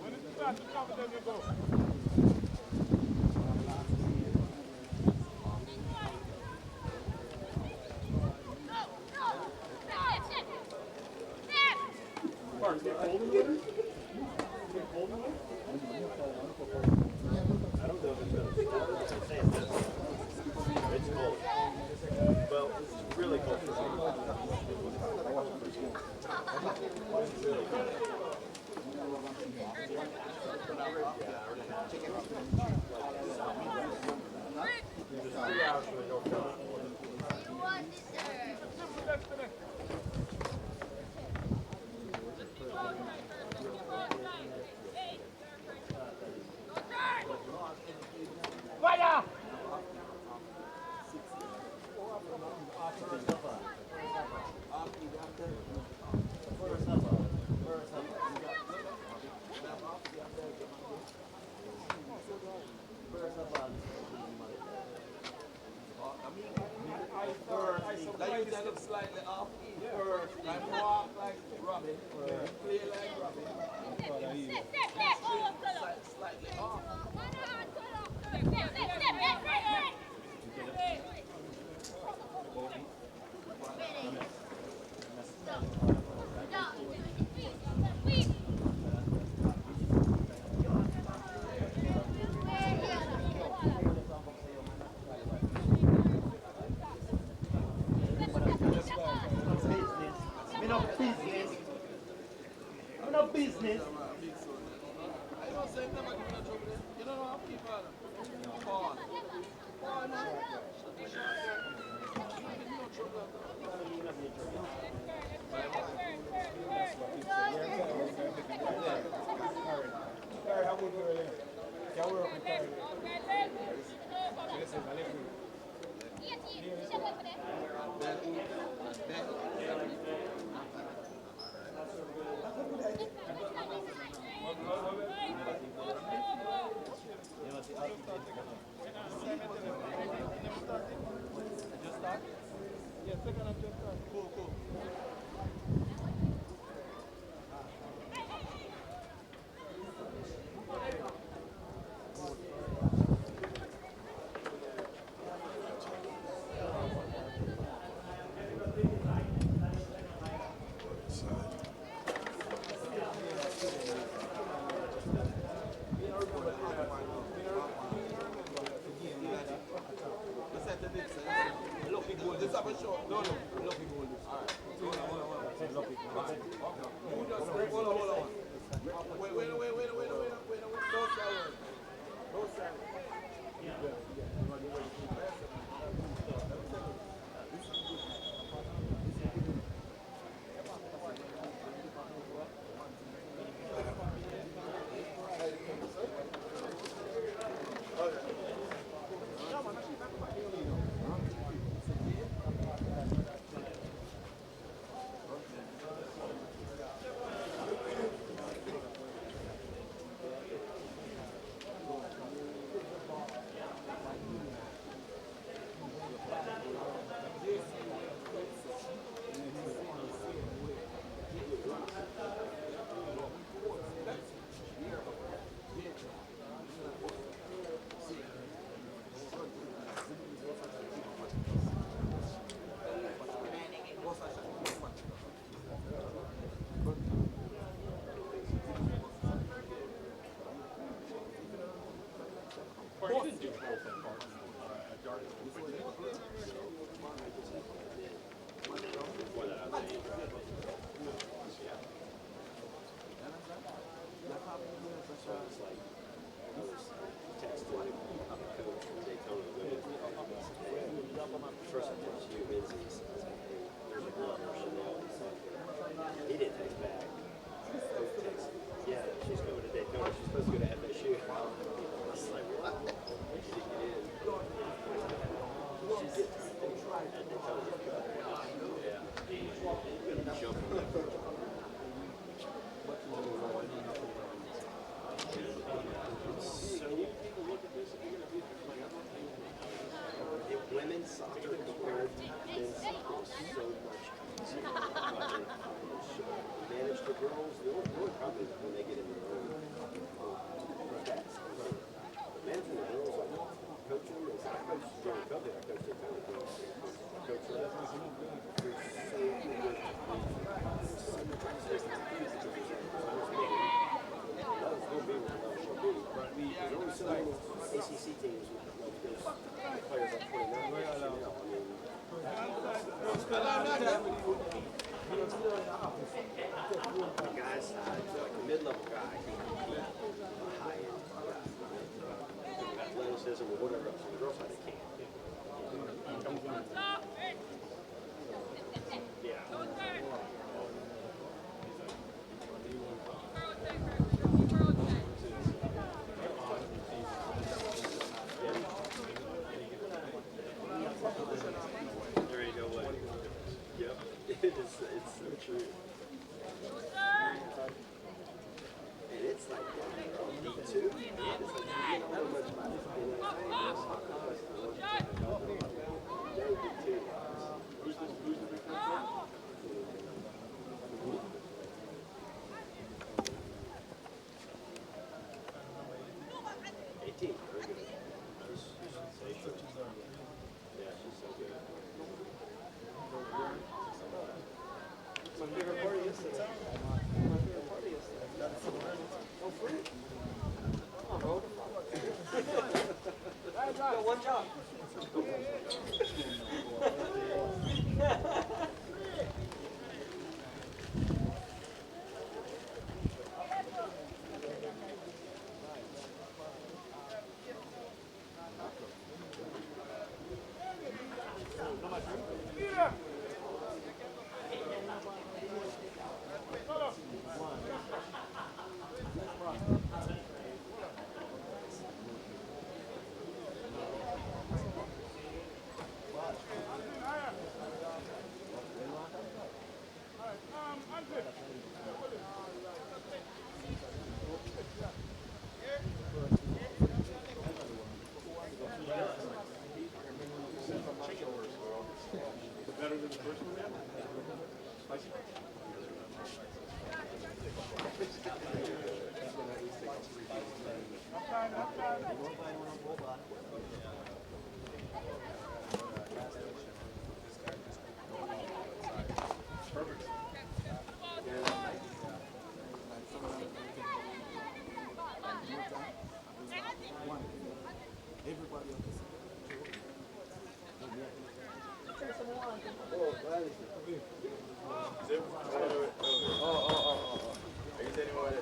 When it starts to cover, then you go. It's cold. Well, it's really cold for Fire! Like you look slightly off first, like walk like Robin, play like Robin. Slightly off. Me no business. I'm no business. I don't say never give me no trouble. You don't know how people fall. Oh, no. Give me no trouble. Carry, how good you really? Can work with carry. This is a little. Yeah, second and just start. Cool, cool. Let's set the next set. Lucky goal. This have a shot. No, no. Lucky goal. All right. Hold on, hold on, hold on. Lucky goal. Who does? Hold on, hold on. Wait. Don't silence. Don't silence. rubbing when they get in their own stats. But managing the girls, like coaching, is I coach during COVID, I coached their kind of thing. Coach there's so many good that's going to be what that should be. There's only so many ACC teams with those players like 29. I mean, the guys, like the mid-level guy, high end, athleticism or whatever else. The girls side they can't. Yeah. There you go. What? Yep. It's so true. And it's like D2. It's like you don't know much about it. Who's the big one? 18. Very good. She's safe. Yeah, she's so good. My favorite party is the town. My favorite party is oh, free. Come on, bro. Got one job. Better than the first one, man? Spicy? Perfect. Everybody else. Are you saying what?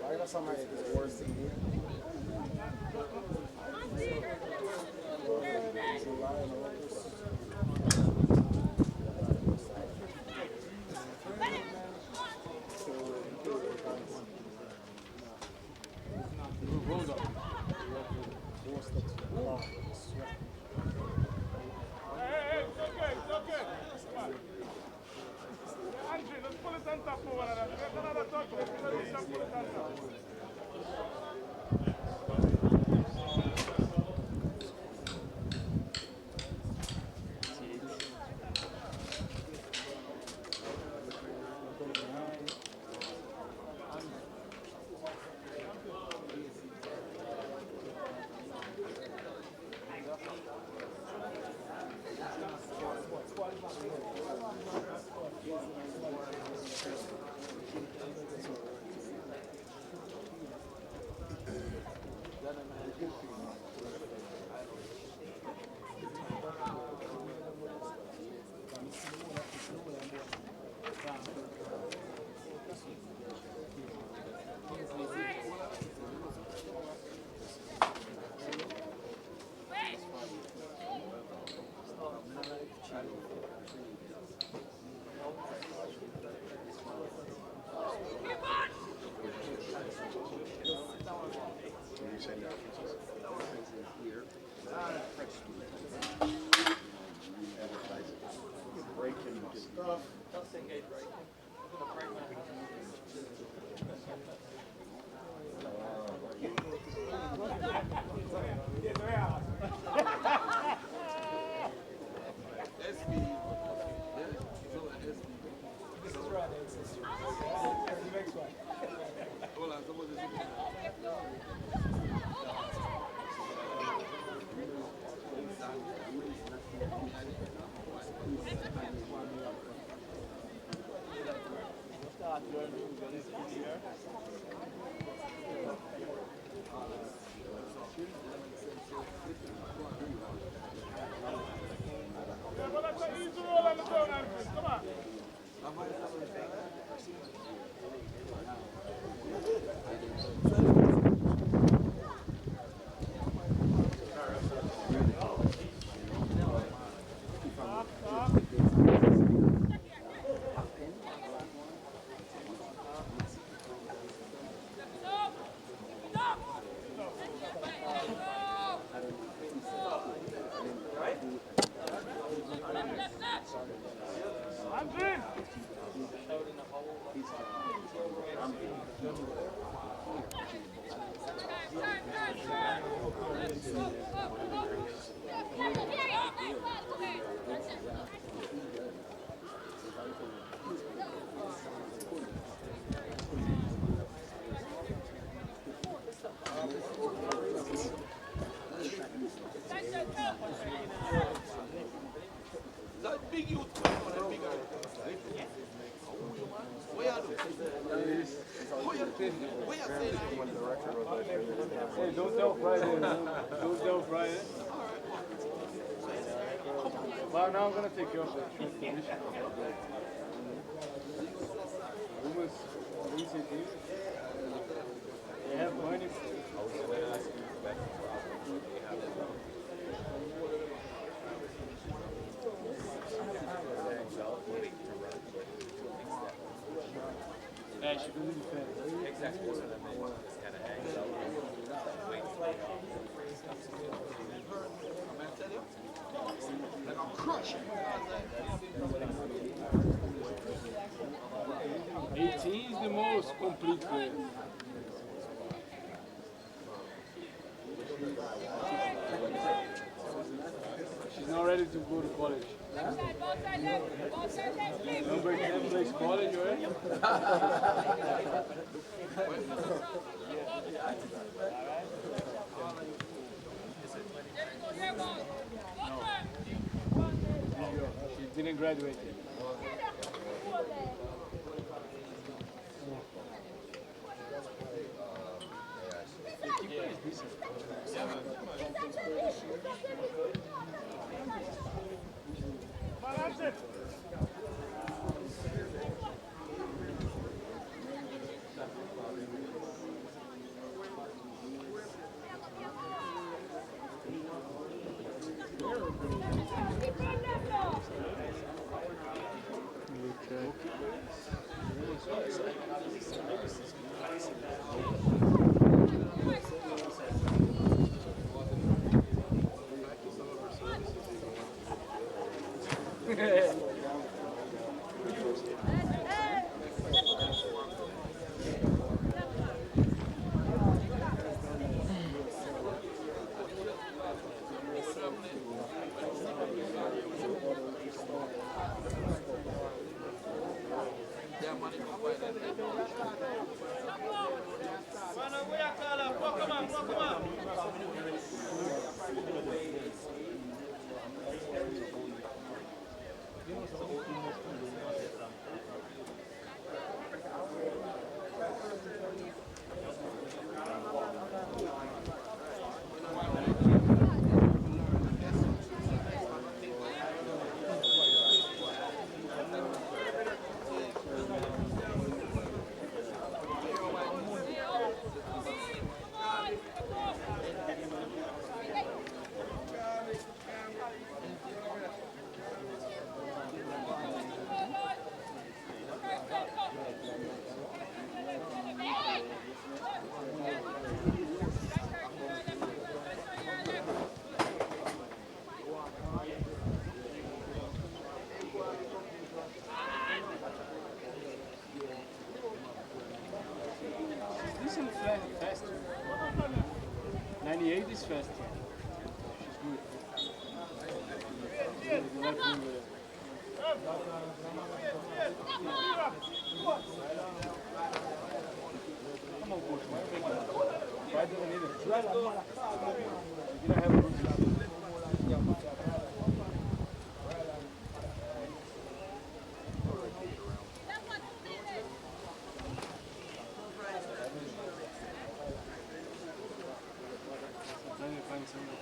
I got somebody at the worst CD. That big youth coming on the bigger. Where are you? Where you saying? Hey, don't tell Friday. Don't tell Friday. Well, now I'm going to take you off the short position. Women's recent team. They have money. Yeah, she can really defend. Exactly what I meant. Just kind of hangs out. Wait for it all. I'm going to tell you. Like I'm crushing. 18 is the most complete player. She's not ready to go to college. Number 10 plays college, right? She didn't graduate yet. ate this fast. She's good. Like me, come on, coach. Why do we need it? You don't have a room. Trying to find somebody.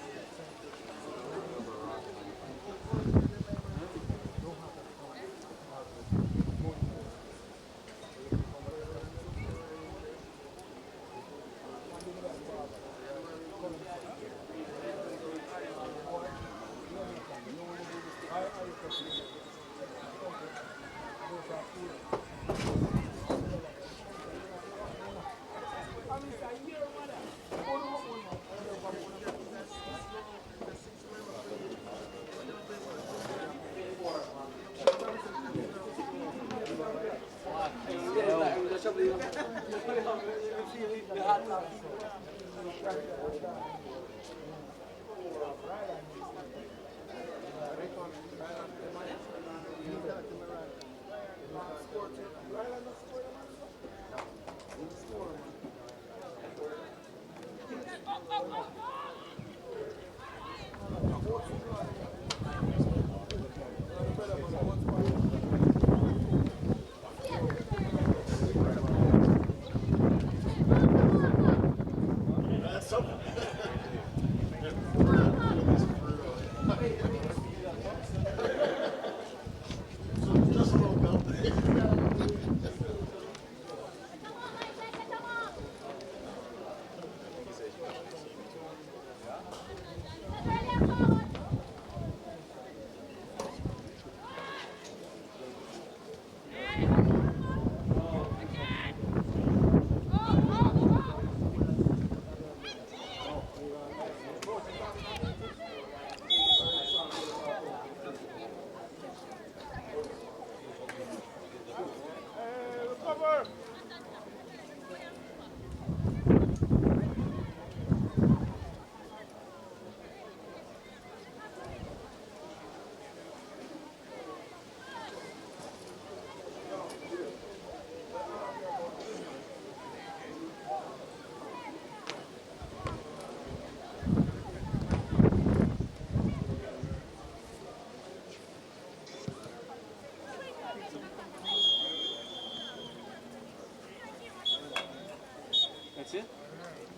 That's it?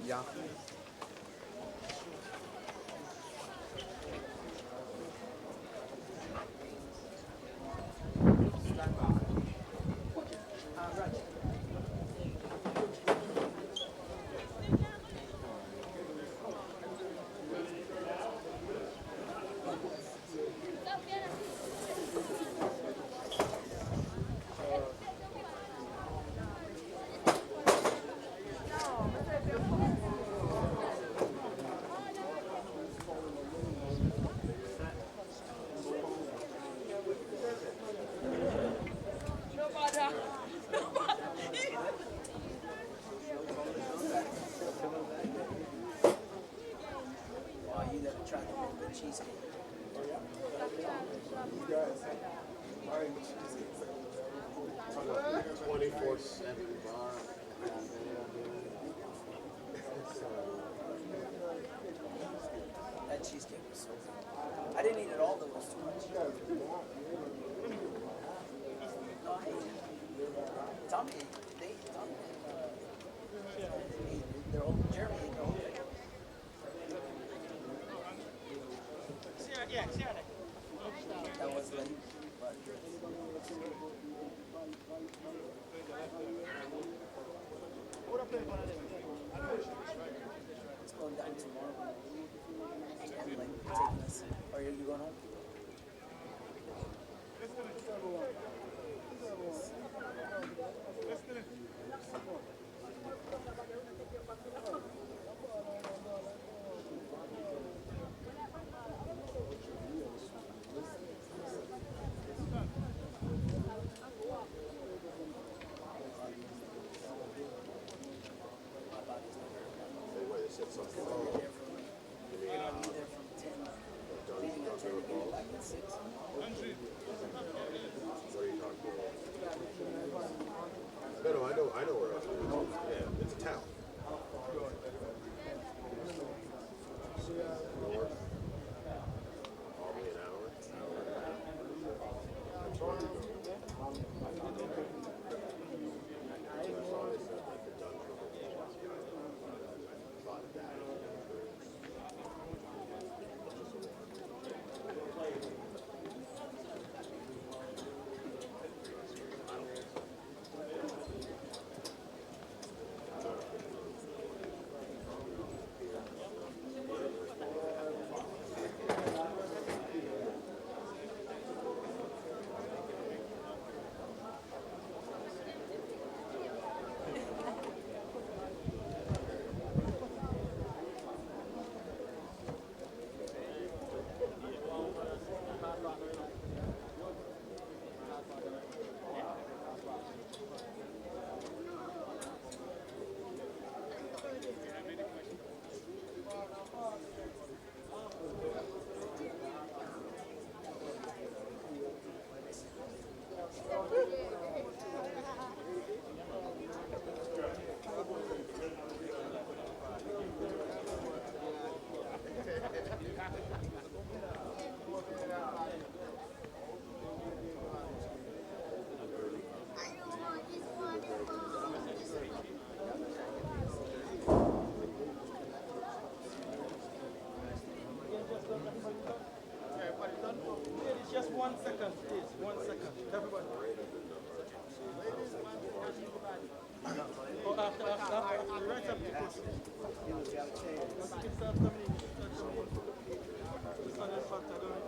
Yeah. You gotta try the cheesecake. 24/7 bar. That cheesecake was so good. I didn't eat it all though, it was too much. No, I ate it. Tommy, they ate it. Tommy. Their whole, Jeremy ate the whole thing. That was late, but it's going down tomorrow. And like taking us. Are you going home? Anyway, they said something. It's 6. What are you talking about? No, I know where else it is. Yeah, it's a town. North. Probably an hour. That's why they go. That's why they said like the Dutch were the last guy. I thought that. Everybody done? Ladies, just 1 second, please. 1 second. Everybody. Oh, after. Right up to